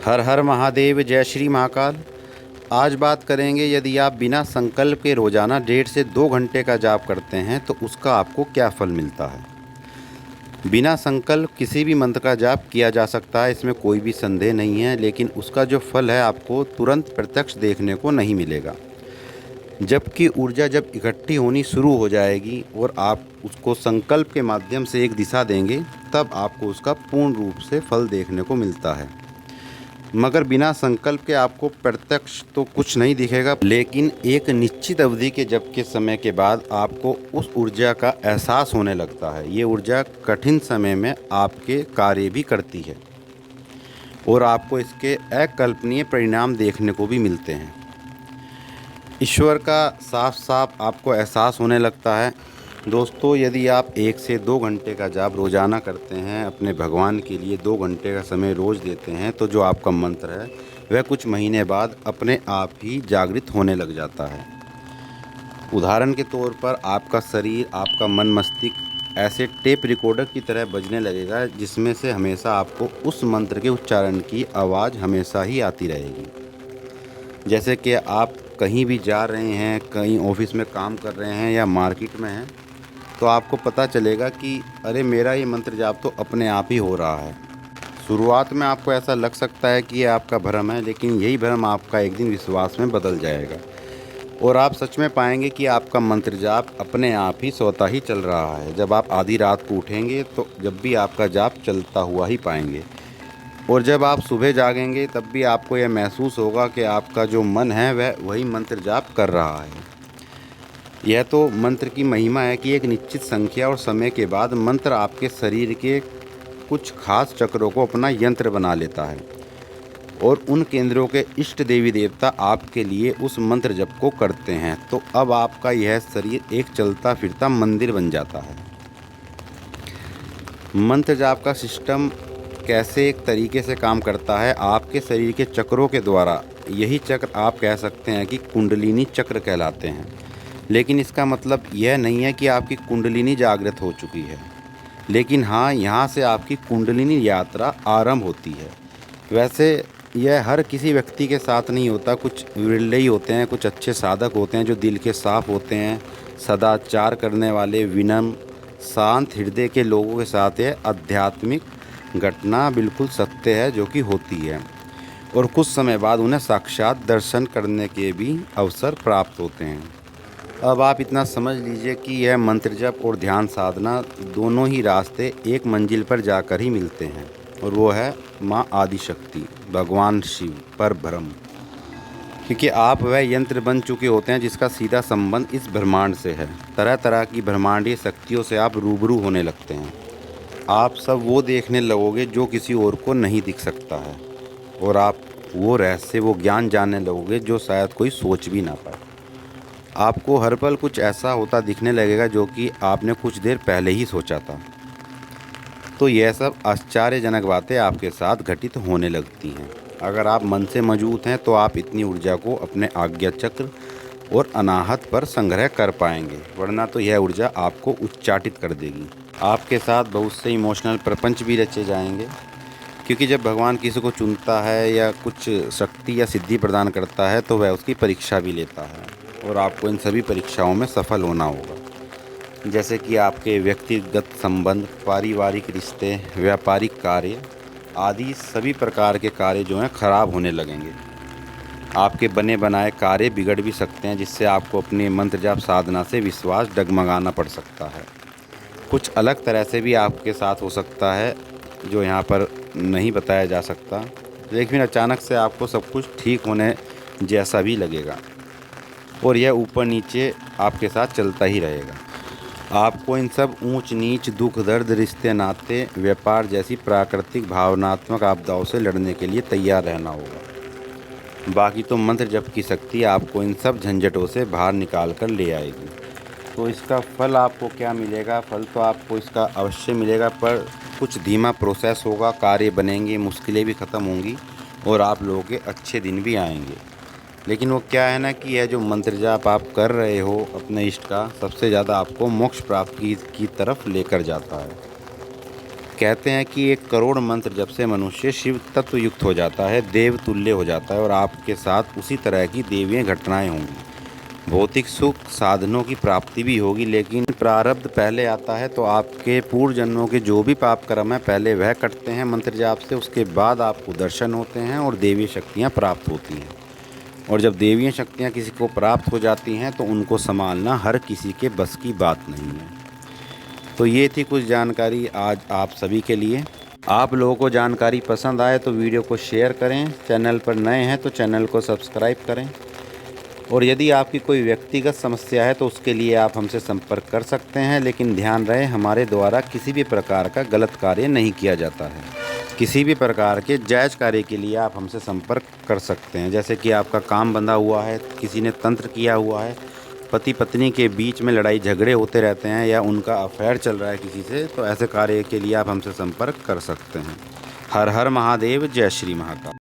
हर हर महादेव, जय श्री महाकाल। आज बात करेंगे, यदि आप बिना संकल्प के रोज़ाना 1.5 से 2 घंटे का जाप करते हैं तो उसका आपको क्या फल मिलता है। बिना संकल्प किसी भी मंत्र का जाप किया जा सकता है, इसमें कोई भी संदेह नहीं है, लेकिन उसका जो फल है आपको तुरंत प्रत्यक्ष देखने को नहीं मिलेगा। जबकि ऊर्जा जब इकट्ठी होनी शुरू हो जाएगी और आप उसको संकल्प के माध्यम से एक दिशा देंगे, तब आपको उसका पूर्ण रूप से फल देखने को मिलता है। मगर बिना संकल्प के आपको प्रत्यक्ष तो कुछ नहीं दिखेगा, लेकिन एक निश्चित अवधि के जप के समय के बाद आपको उस ऊर्जा का एहसास होने लगता है। ये ऊर्जा कठिन समय में आपके कार्य भी करती है और आपको इसके अकल्पनीय परिणाम देखने को भी मिलते हैं। ईश्वर का साफ साफ आपको एहसास होने लगता है। दोस्तों, यदि आप 1 से 2 घंटे का जाप रोज़ाना करते हैं, अपने भगवान के लिए 2 घंटे का समय रोज़ देते हैं, तो जो आपका मंत्र है वह कुछ महीने बाद अपने आप ही जागृत होने लग जाता है। उदाहरण के तौर पर आपका शरीर, आपका मन, मस्तिष्क ऐसे टेप रिकॉर्डर की तरह बजने लगेगा, जिसमें से हमेशा आपको उस मंत्र के उच्चारण की आवाज़ हमेशा ही आती रहेगी। जैसे कि आप कहीं भी जा रहे हैं, कहीं ऑफिस में काम कर रहे हैं या मार्केट में हैं, तो आपको पता चलेगा कि अरे मेरा ये मंत्र जाप तो अपने आप ही हो रहा है। शुरुआत में आपको ऐसा लग सकता है कि ये आपका भ्रम है, लेकिन यही भ्रम आपका एक दिन विश्वास में बदल जाएगा और आप सच में पाएंगे कि आपका मंत्र जाप अपने आप ही स्वतः ही चल रहा है। जब आप आधी रात को उठेंगे तो जब भी आपका जाप चलता हुआ ही पाएंगे, और जब आप सुबह जागेंगे तब भी आपको यह महसूस होगा कि आपका जो मन है वह वही मंत्र जाप कर रहा है। यह तो मंत्र की महिमा है कि एक निश्चित संख्या और समय के बाद मंत्र आपके शरीर के कुछ खास चक्रों को अपना यंत्र बना लेता है और उन केंद्रों के इष्ट देवी देवता आपके लिए उस मंत्र जप को करते हैं। तो अब आपका यह शरीर एक चलता फिरता मंदिर बन जाता है। मंत्र जाप का सिस्टम कैसे एक तरीके से काम करता है, आपके शरीर के चक्रों के द्वारा। यही चक्र आप कह सकते हैं कि कुंडलिनी चक्र कहलाते हैं, लेकिन इसका मतलब यह नहीं है कि आपकी कुंडलिनी जागृत हो चुकी है, लेकिन हाँ, यहाँ से आपकी कुंडलिनी यात्रा आरंभ होती है। वैसे यह हर किसी व्यक्ति के साथ नहीं होता, कुछ विरले ही होते हैं, कुछ अच्छे साधक होते हैं जो दिल के साफ होते हैं, सदाचार करने वाले, विनम्र, शांत हृदय के लोगों के साथ यह आध्यात्मिक घटना बिल्कुल सत्य है जो कि होती है, और कुछ समय बाद उन्हें साक्षात दर्शन करने के भी अवसर प्राप्त होते हैं। अब आप इतना समझ लीजिए कि यह मंत्र जप और ध्यान साधना दोनों ही रास्ते एक मंजिल पर जाकर ही मिलते हैं, और वो है माँ आदिशक्ति, भगवान शिव, पर ब्रह्म। क्योंकि आप वह यंत्र बन चुके होते हैं जिसका सीधा संबंध इस ब्रह्मांड से है। तरह तरह की ब्रह्मांडीय शक्तियों से आप रूबरू होने लगते हैं। आप सब वो देखने लगोगे जो किसी और को नहीं दिख सकता है, और आप वो रहस्य, वो ज्ञान जानने लगोगे जो शायद कोई सोच भी ना पाए। आपको हर पल कुछ ऐसा होता दिखने लगेगा जो कि आपने कुछ देर पहले ही सोचा था। तो यह सब आश्चर्यजनक बातें आपके साथ घटित होने लगती हैं। अगर आप मन से मजबूत हैं तो आप इतनी ऊर्जा को अपने आज्ञा चक्र और अनाहत पर संग्रह कर पाएंगे, वरना तो यह ऊर्जा आपको उच्चाटित कर देगी। आपके साथ बहुत से इमोशनल प्रपंच भी रचे जाएंगे, क्योंकि जब भगवान किसी को चुनता है या कुछ शक्ति या सिद्धि प्रदान करता है तो वह उसकी परीक्षा भी लेता है, और आपको इन सभी परीक्षाओं में सफल होना होगा। जैसे कि आपके व्यक्तिगत संबंध, पारिवारिक रिश्ते, व्यापारिक कार्य आदि सभी प्रकार के कार्य जो हैं खराब होने लगेंगे। आपके बने बनाए कार्य बिगड़ भी सकते हैं, जिससे आपको अपने मंत्र जाप साधना से विश्वास डगमगाना पड़ सकता है। कुछ अलग तरह से भी आपके साथ हो सकता है जो यहाँ पर नहीं बताया जा सकता, लेकिन अचानक से आपको सब कुछ ठीक होने जैसा भी लगेगा, और यह ऊपर नीचे आपके साथ चलता ही रहेगा। आपको इन सब ऊंच नीच, दुख दर्द, रिश्ते नाते, व्यापार जैसी प्राकृतिक भावनात्मक आपदाओं से लड़ने के लिए तैयार रहना होगा। बाकी तो मंत्र जप की शक्ति आपको इन सब झंझटों से बाहर निकाल कर ले आएगी। तो इसका फल आपको क्या मिलेगा? फल तो आपको इसका अवश्य मिलेगा, पर कुछ धीमा प्रोसेस होगा, कार्य बनेंगे, मुश्किलें भी ख़त्म होंगी और आप लोगों के अच्छे दिन भी आएंगे। लेकिन वो क्या है ना कि यह जो मंत्र जाप आप कर रहे हो अपने इष्ट का, सबसे ज़्यादा आपको मोक्ष प्राप्ति की तरफ लेकर जाता है। कहते हैं कि 1 करोड़ मंत्र जब से मनुष्य शिव तत्व युक्त हो जाता है, देव तुल्य हो जाता है और आपके साथ उसी तरह की दैवीय घटनाएं होंगी। भौतिक सुख साधनों की प्राप्ति भी होगी, लेकिन प्रारब्ध पहले आता है। तो आपके पूर्व जन्मों के जो भी पाप कर्म हैं पहले वह कटते हैं मंत्र जाप से, उसके बाद आपको दर्शन होते हैं और देवीय शक्तियाँ प्राप्त होती हैं। और जब देवीय शक्तियाँ किसी को प्राप्त हो जाती हैं तो उनको संभालना हर किसी के बस की बात नहीं है। तो ये थी कुछ जानकारी आज आप सभी के लिए। आप लोगों को जानकारी पसंद आए तो वीडियो को शेयर करें, चैनल पर नए हैं तो चैनल को सब्सक्राइब करें। और यदि आपकी कोई व्यक्तिगत समस्या है तो उसके लिए आप हमसे संपर्क कर सकते हैं, लेकिन ध्यान रहे हमारे द्वारा किसी भी प्रकार का गलत कार्य नहीं किया जाता है। किसी भी प्रकार के जायज़ कार्य के लिए आप हमसे संपर्क कर सकते हैं, जैसे कि आपका काम बंधा हुआ है, किसी ने तंत्र किया हुआ है, पति पत्नी के बीच में लड़ाई झगड़े होते रहते हैं या उनका अफेयर चल रहा है किसी से, तो ऐसे कार्य के लिए आप हमसे संपर्क कर सकते हैं। हर हर महादेव, जय श्री महाकाल।